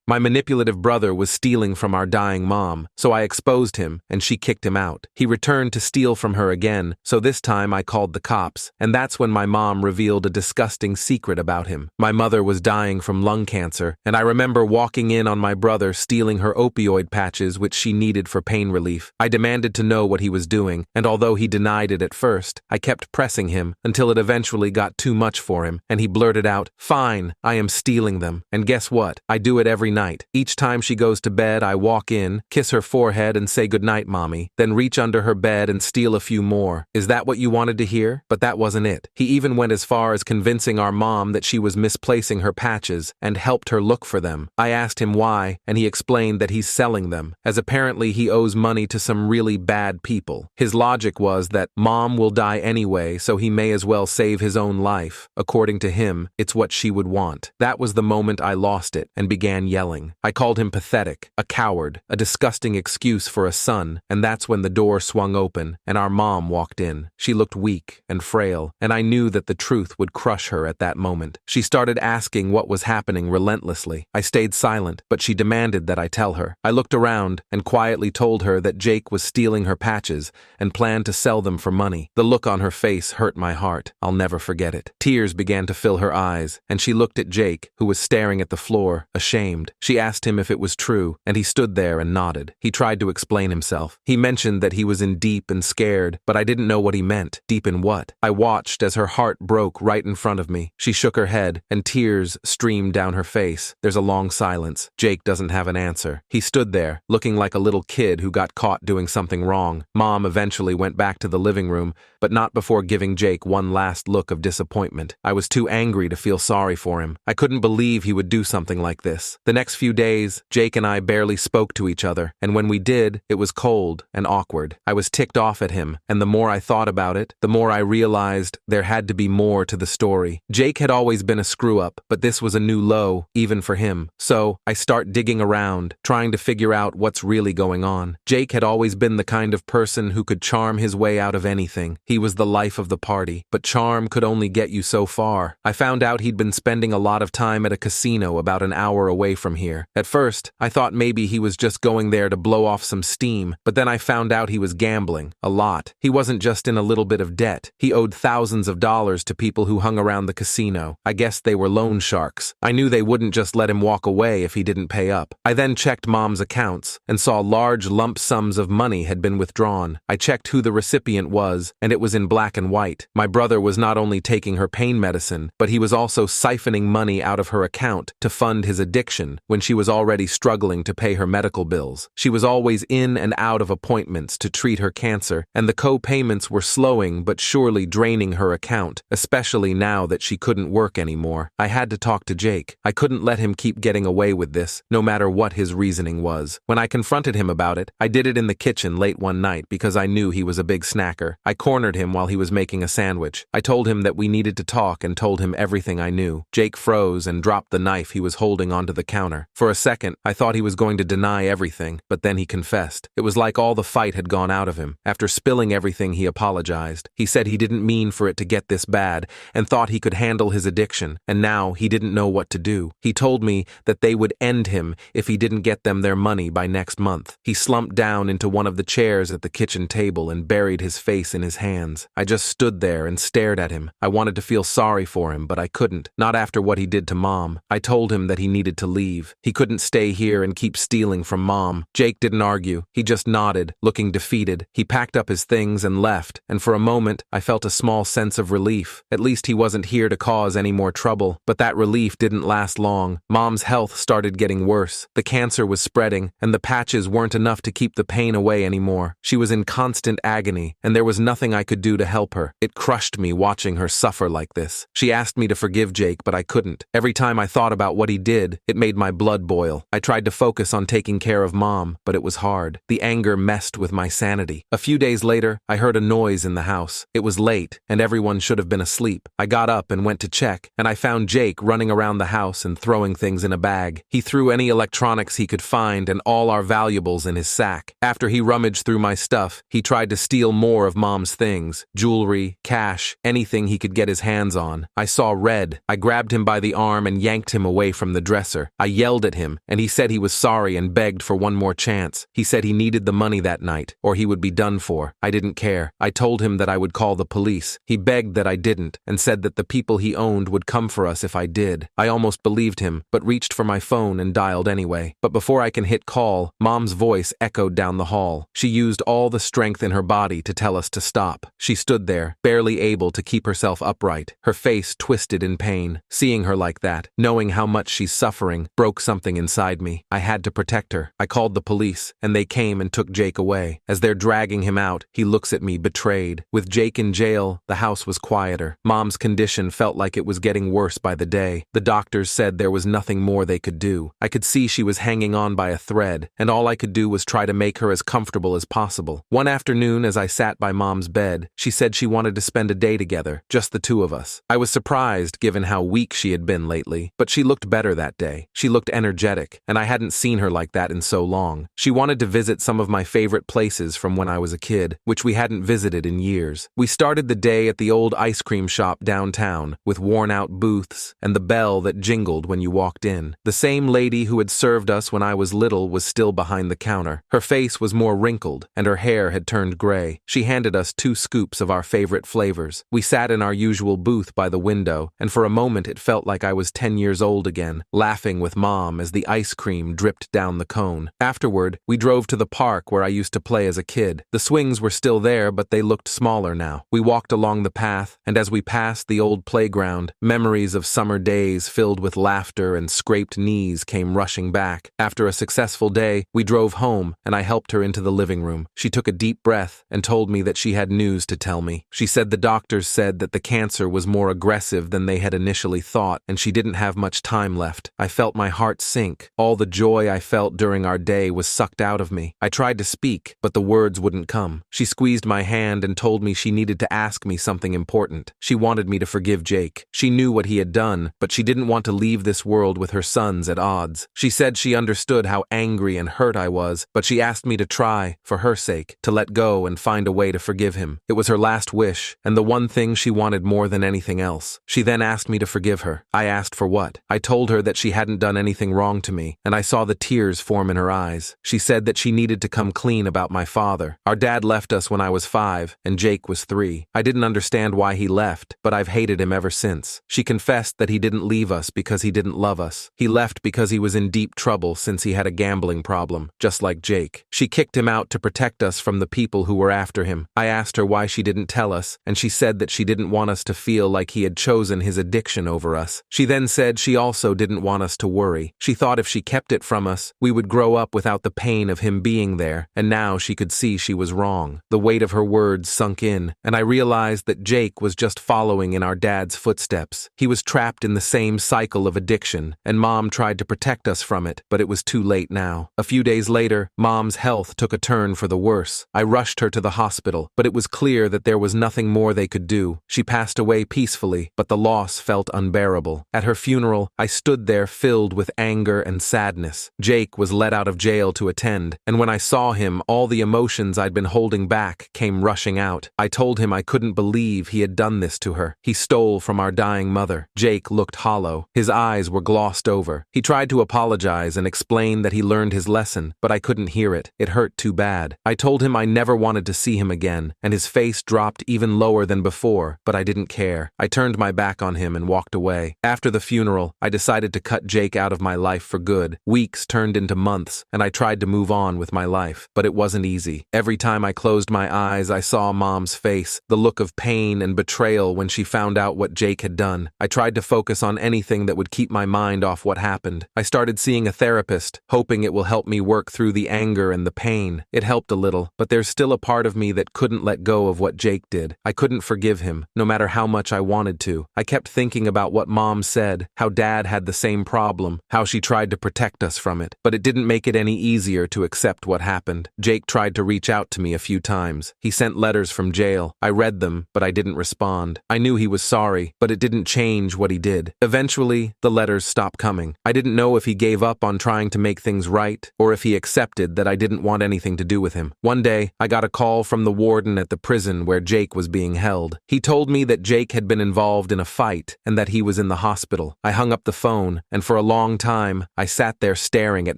My manipulative brother was stealing from our dying mom, so I exposed him and she kicked him out. He returned to steal from her again, so this time I called the cops, and that's when my mom revealed a disgusting secret about him. My mother was dying from lung cancer, and I remember walking in on my brother stealing her opioid patches which she needed for pain relief. I demanded to know what he was doing, and although he denied it at first, I kept pressing him until it eventually got too much for him, and he blurted out, "Fine, I am stealing them. And guess what? I do it every night. Each time she goes to bed, I walk in, kiss her forehead and say goodnight, mommy, then reach under her bed and steal a few more. Is that what you wanted to hear?" But that wasn't it. He even went as far as convincing our mom that she was misplacing her patches and helped her look for them. I asked him why, and he explained that he's selling them, as apparently he owes money to some really bad people. His logic was that mom will die anyway, so he may as well save his own life. According to him, it's what she would want. That was the moment I lost it and began yelling. I called him pathetic, a coward, a disgusting excuse for a son, and that's when the door swung open and our mom walked in. She looked weak and frail, and I knew that the truth would crush her at that moment. She started asking what was happening relentlessly. I stayed silent, but she demanded that I tell her. I looked around and quietly told her that Jake was stealing her patches and planned to sell them for money. The look on her face hurt my heart. I'll never forget it. Tears began to fill her eyes, and she looked at Jake, who was staring at the floor, ashamed. She asked him if it was true, and he stood there and nodded. He tried to explain himself. He mentioned that he was in deep and scared, but I didn't know what he meant. Deep in what? I watched as her heart broke right in front of me. She shook her head, and tears streamed down her face. There's a long silence. Jake doesn't have an answer. He stood there, looking like a little kid who got caught doing something wrong. Mom eventually went back to the living room, but not before giving Jake one last look of disappointment. I was too angry to feel sorry for him. I couldn't believe he would do something like this. The next few days, Jake and I barely spoke to each other, and when we did, it was cold and awkward. I was ticked off at him, and the more I thought about it, the more I realized there had to be more to the story. Jake had always been a screw-up, but this was a new low, even for him. So, I start digging around, trying to figure out what's really going on. Jake had always been the kind of person who could charm his way out of anything. He was the life of the party, but charm could only get you so far. I found out he'd been spending a lot of time at a casino about an hour away from here. At first, I thought maybe he was just going there to blow off some steam, but then I found out he was gambling, a lot. He wasn't just in a little bit of debt. He owed thousands of dollars to people who hung around the casino. I guess they were loan sharks. I knew they wouldn't just let him walk away if he didn't pay up. I then checked Mom's accounts and saw large lump sums of money had been withdrawn. I checked who the recipient was, and it was in black and white. My brother was not only taking her pain medicine, but he was also siphoning money out of her account to fund his addiction when she was already struggling to pay her medical bills. She was always in and out of appointments to treat her cancer, and the co-payments were slowing but surely draining her account, especially now that she couldn't work anymore. I had to talk to Jake. I couldn't let him keep getting away with this, no matter what his reasoning was. When I confronted him about it, I did it in the kitchen late one night because I knew he was a big snacker. I cornered him while he was making a sandwich. I told him that we needed to talk and told him everything I knew. Jake froze and dropped the knife he was holding onto the counter. For a second, I thought he was going to deny everything, but then he confessed. It was like all the fight had gone out of him. After spilling everything, he apologized. He said he didn't mean for it to get this bad and thought he could handle his addiction, and now he didn't know what to do. He told me that they would end him if he didn't get them their money by next month. He slumped down into one of the chairs at the kitchen table and buried his face in his hands. I just stood there and stared at him. I wanted to feel sorry for him, but I couldn't. Not after what he did to Mom. I told him that he needed to leave. He couldn't stay here and keep stealing from Mom. Jake didn't argue. He just nodded, looking defeated. He packed up his things and left, and for a moment, I felt a small sense of relief. At least he wasn't here to cause any more trouble. But that relief didn't last long. Mom's health started getting worse. The cancer was spreading, and the patches weren't enough to keep the pain away anymore. She was in constant agony, and there was nothing I could do to help her. It crushed me watching her suffer like this. She asked me to forgive Jake, but I couldn't. Every time I thought about what he did, it made my blood boil. I tried to focus on taking care of Mom, but it was hard. The anger messed with my sanity. A few days later, I heard a noise in the house. It was late, and everyone should have been asleep. I got up and went to check, and I found Jake running around the house and throwing things in a bag. He threw any electronics he could find and all our valuables in his sack. After he rummaged through my stuff, he tried to steal more of Mom's things: jewelry, cash, anything he could get his hands on. I saw red. I grabbed him by the arm and yanked him away from the dresser. I yelled at him, and he said he was sorry and begged for one more chance. He said he needed the money that night, or he would be done for. I didn't care. I told him that I would call the police. He begged that I didn't, and said that the people he owned would come for us if I did. I almost believed him, but reached for my phone and dialed anyway. But before I can hit call, Mom's voice echoed down the hall. She used all the strength in her body to tell us to stop. She stood there, barely able to keep herself upright, her face twisted in pain. Seeing her like that, knowing how much she's suffering, broke something inside me. I had to protect her. I called the police, and they came and took Jake away. As they're dragging him out, he looks at me betrayed. With Jake in jail, the house was quieter. Mom's condition felt like it was getting worse by the day. The doctors said there was nothing more they could do. I could see she was hanging on by a thread, and all I could do was try to make her as comfortable as possible. One afternoon, as I sat by Mom's bed, she said she wanted to spend a day together, just the two of us. I was surprised given how weak she had been lately, but she looked better that day. She looked energetic, and I hadn't seen her like that in so long. She wanted to visit some of my favorite places from when I was a kid, which we hadn't visited in years. We started the day at the old ice cream shop downtown, with worn-out booths and the bell that jingled when you walked in. The same lady who had served us when I was little was still behind the counter. Her face was more wrinkled, and her hair had turned gray. She handed us 2 scoops of our favorite flavors. We sat in our usual booth by the window, and for a moment it felt like I was 10 years old again, laughing with Mom as the ice cream dripped down the cone. Afterward, we drove to the park where I used to play as a kid. The swings were still there, but they looked smaller now. We walked along the path, and as we passed the old playground, memories of summer days filled with laughter and scraped knees came rushing back. After a successful day, we drove home, and I helped her into the living room. She took a deep breath and told me that she had news to tell me. She said the doctors said that the cancer was more aggressive than they had initially thought, and she didn't have much time left. I felt my heart sink. All the joy I felt during our day was sucked out of me. I tried to speak, but the words wouldn't come. She squeezed my hand and told me she needed to ask me something important. She wanted me to forgive Jake. She knew what he had done, but she didn't want to leave this world with her sons at odds. She said she understood how angry and hurt I was, but she asked me to try, for her sake, to let go and find a way to forgive him. It was her last wish, and the one thing she wanted more than anything else. She then asked me to forgive her. I asked for what? I told her that she hadn't done anything wrong to me, and I saw the tears form in her eyes. She said that she needed to come clean about my father. Our dad left us when I was 5, and Jake was 3. I didn't understand why he left, but I've hated him ever since. She confessed that he didn't leave us because he didn't love us. He left because he was in deep trouble since he had a gambling problem, just like Jake. She kicked him out to protect us from the people who were after him. I asked her why she didn't tell us, and she said that she didn't want us to feel like he had chosen his addiction over us. She then said she also didn't want us to worry. She thought if she kept it from us, we would grow up without the pain of him being there, and now she could see she was wrong. The weight of her words sunk in, and I realized that Jake was just following in our dad's footsteps. He was trapped in the same cycle of addiction, and Mom tried to protect us from it, but it was too late now. A few days later, Mom's health took a turn for the worse. I rushed her to the hospital, but it was clear that there was nothing more they could do. She passed away peacefully, but the loss felt unbearable. At her funeral, I stood there filled with anger and sadness. Jake was let out of jail to attend, and when I saw him, all the emotions I'd been holding back came rushing out. I told him I couldn't believe he had done this to her. He stole from our dying mother. Jake looked hollow. His eyes were glossed over. He tried to apologize and explain that he learned his lesson, but I couldn't hear it. It hurt too bad. I told him I never wanted to see him again, and his face dropped even lower than before, but I didn't care. I turned my back on him and walked away. After the funeral, I decided to cut Jake out of my life for good. Weeks turned into months, and I tried to move on with my life, but it wasn't easy. Every time I closed my eyes, I saw Mom's face, the look of pain and betrayal when she found out what Jake had done. I tried to focus on anything that would keep my mind off what happened. I started seeing a therapist, hoping it will help me work through the anger and the pain. It helped a little, but there's still a part of me that couldn't let go of what Jake did. I couldn't forgive him, no matter how much I wanted to. I kept thinking about what Mom said, how Dad had the same problem, how she tried to protect us from it, but it didn't make it any easier to accept what happened. Jake tried to reach out to me a few times. He sent letters from jail. I read them, but I didn't respond. I knew he was sorry, but it didn't change what he did. Eventually, the letters stopped coming. I didn't know if he gave up on trying to make things right, or if he accepted that I didn't want anything to do with him. One day, I got a call from the warden at the prison where Jake was being held. He told me that Jake had been involved in a fight and that he was in the hospital. I hung up the phone, and for a long long time, I sat there staring at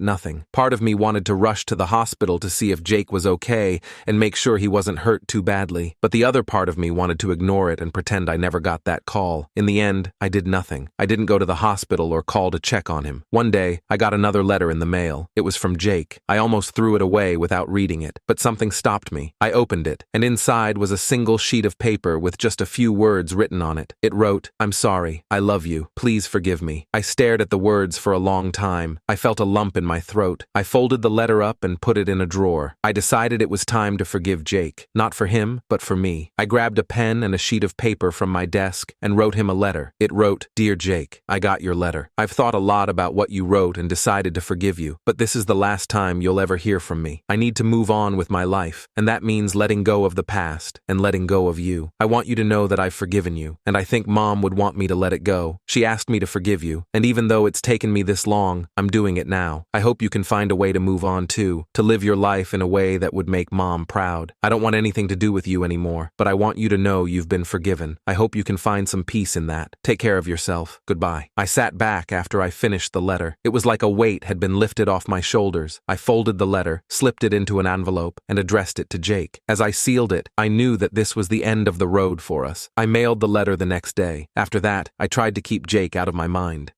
nothing. Part of me wanted to rush to the hospital to see if Jake was okay and make sure he wasn't hurt too badly, but the other part of me wanted to ignore it and pretend I never got that call. In the end, I did nothing. I didn't go to the hospital or call to check on him. One day, I got another letter in the mail. It was from Jake. I almost threw it away without reading it, but something stopped me. I opened it, and inside was a single sheet of paper with just a few words written on it. It wrote, "I'm sorry. I love you. Please forgive me." I stared at the words for a long time. I felt a lump in my throat. I folded the letter up and put it in a drawer. I decided it was time to forgive Jake. Not for him, but for me. I grabbed a pen and a sheet of paper from my desk and wrote him a letter. It wrote, "Dear Jake, I got your letter. I've thought a lot about what you wrote and decided to forgive you, but this is the last time you'll ever hear from me. I need to move on with my life, and that means letting go of the past and letting go of you. I want you to know that I've forgiven you, and I think Mom would want me to let it go. She asked me to forgive you, and even though it's taken me this long, I'm doing it now. I hope you can find a way to move on too, to live your life in a way that would make Mom proud. I don't want anything to do with you anymore, but I want you to know you've been forgiven. I hope you can find some peace in that. Take care of yourself. Goodbye." I sat back after I finished the letter. It was like a weight had been lifted off my shoulders. I folded the letter, slipped it into an envelope, and addressed it to Jake. As I sealed it, I knew that this was the end of the road for us. I mailed the letter the next day. After that, I tried to keep Jake out of my mind.